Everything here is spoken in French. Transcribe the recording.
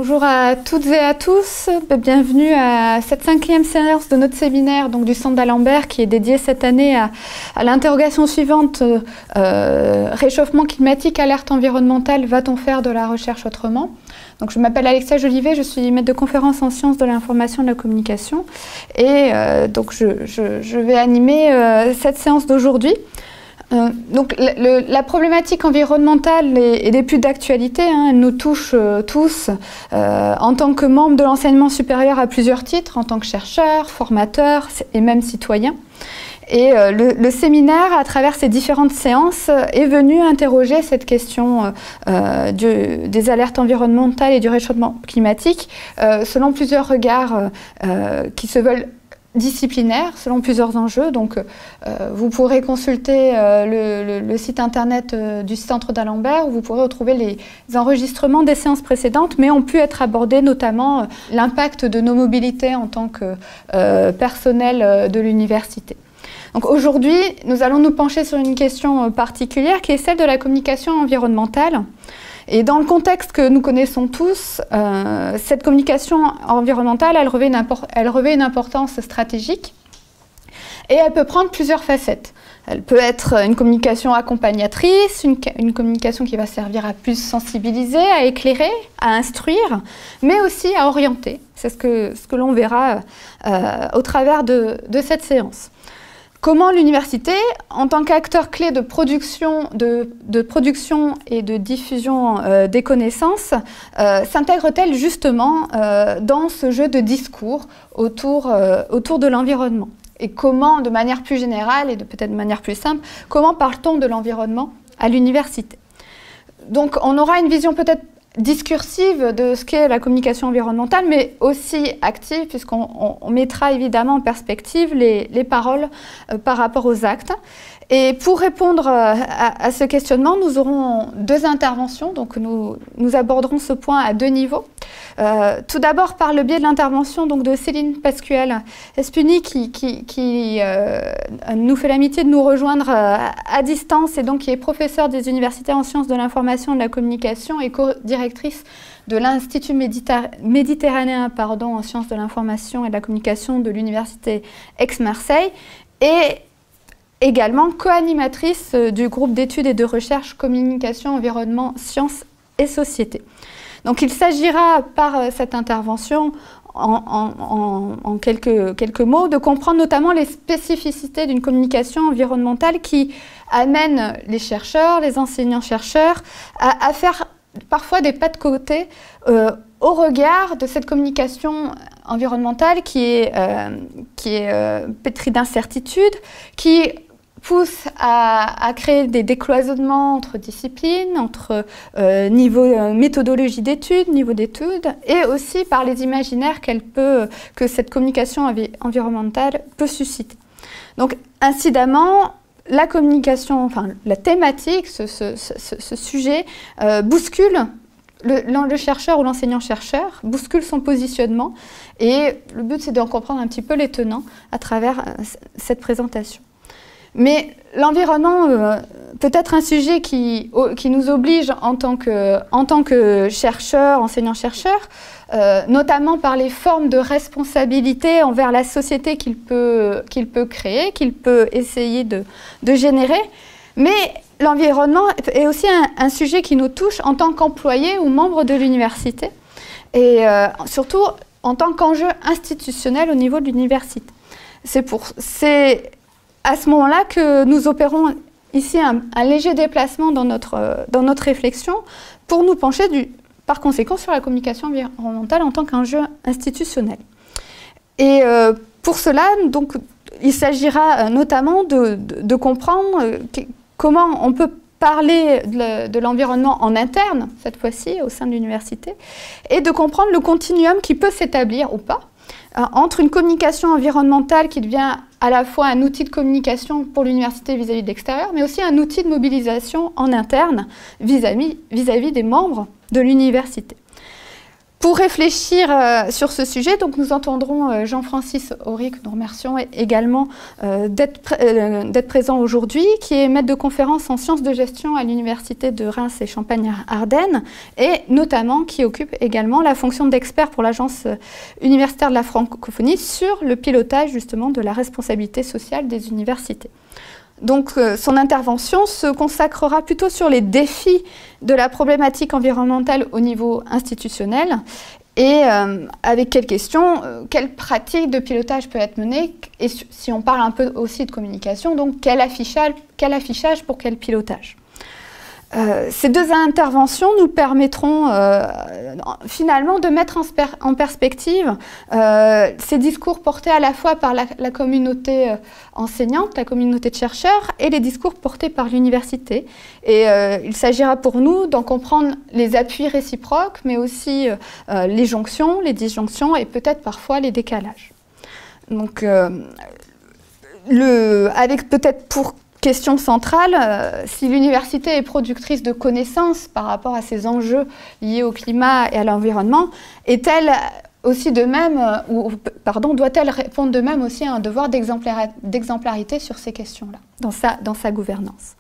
Bonjour à toutes et à tous, bienvenue à cette 5e séance de notre séminaire donc, du Centre d'Alembert qui est dédié cette année à l'interrogation suivante, réchauffement climatique, alerte environnementale, va-t-on faire de la recherche autrement? Donc, je m'appelle Alexia Jolivet, je suis maître de conférence en sciences de l'information et de la communication et donc je vais animer cette séance d'aujourd'hui. Donc la problématique environnementale est plus d'actualité, hein, elle nous touche tous en tant que membre de l'enseignement supérieur à plusieurs titres, en tant que chercheur, formateur et même citoyen. Et le séminaire, à travers ces différentes séances, est venu interroger cette question des alertes environnementales et du réchauffement climatique selon plusieurs regards qui se veulent disciplinaire selon plusieurs enjeux. Donc, vous pourrez consulter le site internet du Centre d'Alembert où vous pourrez retrouver les enregistrements des séances précédentes, mais ont pu être abordés notamment l'impact de nos mobilités en tant que personnel de l'université. Donc aujourd'hui, nous allons nous pencher sur une question particulière qui est celle de la communication environnementale. Et dans le contexte que nous connaissons tous, cette communication environnementale, elle revêt une importance stratégique et elle peut prendre plusieurs facettes. Elle peut être une communication accompagnatrice, une communication qui va servir à plus sensibiliser, à éclairer, à instruire, mais aussi à orienter. C'est ce que l'on verra au travers de cette séance. Comment l'université, en tant qu'acteur clé de production et de diffusion des connaissances, s'intègre-t-elle justement dans ce jeu de discours autour de l'environnement? Et comment, de manière plus générale et peut-être de manière plus simple, comment parle-t-on de l'environnement à l'université? Donc on aura une vision peut-être discursive de ce qu'est la communication environnementale, mais aussi active, puisqu'on mettra évidemment en perspective les paroles par rapport aux actes. Et pour répondre à ce questionnement, nous aurons deux interventions, donc nous aborderons ce point à deux niveaux. Tout d'abord par le biais de l'intervention de Céline Pascual-Espuni qui nous fait l'amitié de nous rejoindre à distance et donc qui est professeure des universités en sciences de l'information et de la communication et co-directrice de l'Institut méditerranéen en sciences de l'information et de la communication de l'université Aix-Marseille et également co-animatrice du groupe d'études et de recherche communication, environnement, sciences et société. Donc il s'agira par cette intervention en quelques mots de comprendre notamment les spécificités d'une communication environnementale qui amène les chercheurs, les enseignants-chercheurs à faire parfois des pas de côté au regard de cette communication environnementale qui est pétrie d'incertitudes, qui pousse à créer des décloisonnements entre disciplines, entre méthodologie d'études, niveau d'études, et aussi par les imaginaires que cette communication environnementale peut susciter. Donc, incidemment, la communication, la thématique, ce sujet bouscule le chercheur ou l'enseignant-chercheur, bouscule son positionnement, et le but c'est d'en comprendre un petit peu les tenants à travers cette présentation. Mais l'environnement peut être un sujet qui nous oblige en tant que chercheurs, enseignants-chercheurs, notamment par les formes de responsabilité envers la société qu'il peut créer, qu'il peut essayer de générer. Mais l'environnement est aussi un sujet qui nous touche en tant qu'employés ou membres de l'université, et surtout en tant qu'enjeu institutionnel au niveau de l'université. C'est à ce moment-là que nous opérons ici un léger déplacement dans notre réflexion pour nous pencher par conséquent sur la communication environnementale en tant qu'enjeu institutionnel. Et pour cela, donc, il s'agira notamment de comprendre comment on peut parler de l'environnement en interne, cette fois-ci, au sein de l'université, et de comprendre le continuum qui peut s'établir ou pas entre une communication environnementale qui devient à la fois un outil de communication pour l'université vis-à-vis de l'extérieur, mais aussi un outil de mobilisation en interne vis-à-vis des membres de l'université. Pour réfléchir sur ce sujet, donc nous entendrons Jean-Francis Horry, que nous remercions également d'être présent aujourd'hui, qui est maître de conférence en sciences de gestion à l'Université de Reims et Champagne-Ardenne, et notamment qui occupe également la fonction d'expert pour l'Agence universitaire de la francophonie sur le pilotage justement de la responsabilité sociale des universités. Donc son intervention se consacrera plutôt sur les défis de la problématique environnementale au niveau institutionnel et avec quelles questions, quelle pratique de pilotage peut être menée et si on parle un peu aussi de communication, donc quel affichage pour quel pilotage. Ces deux interventions nous permettront finalement de mettre en perspective ces discours portés à la fois par la communauté enseignante, la communauté de chercheurs et les discours portés par l'université. Et il s'agira pour nous d'en comprendre les appuis réciproques, mais aussi les jonctions, les disjonctions et peut-être parfois les décalages. Donc, avec peut-être pour question centrale, si l'université est productrice de connaissances par rapport à ces enjeux liés au climat et à l'environnement, est-elle aussi de même, doit-elle répondre de même aussi à un devoir d'exemplarité sur ces questions-là, dans sa gouvernance?